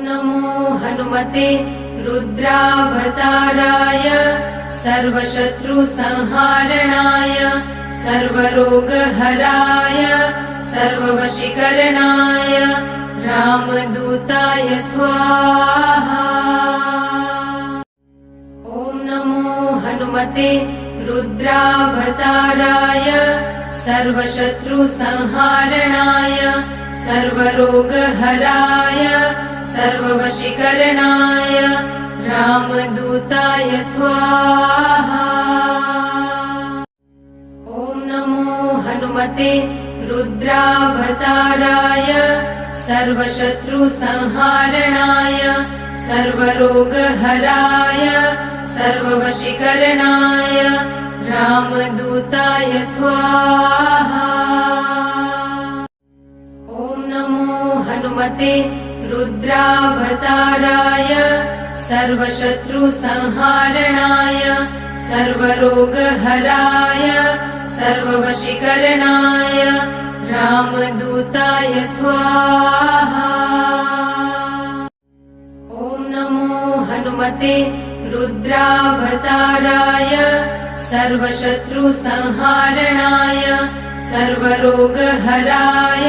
नमो हनुमते रुद्रावताराय सर्वशत्रुसंहारणाय सर्वरोगहराय सर्ववशीकरणाय रामदूताय स्वाहा। ॐ नमो हनुमते रुद्रावताराय सर्वशत्रुसंहारणाय सर्वरोगहराय सर्ववशीकरणाय रामदूताय स्वाहा। ॐ नमो हनुमते रुद्रावताराय सर्वशत्रुसंहारणाय सर्वरोगहराय सर्ववशीकरणाय रामदूताय स्वाहा। ॐ नमो हनुमते रुद्रावताराय सर्वशत्रुसंहारणाय सर्वरोगहराय सर्ववशीकरणाय रामदूताय स्वाहा। ॐ नमो हनुमते रुद्रावताराय सर्वशत्रुसंहारणाय सर्वरोगहराय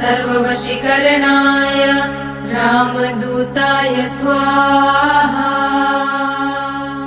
सर्ववशीकरणाय रामदूताय स्वाहा।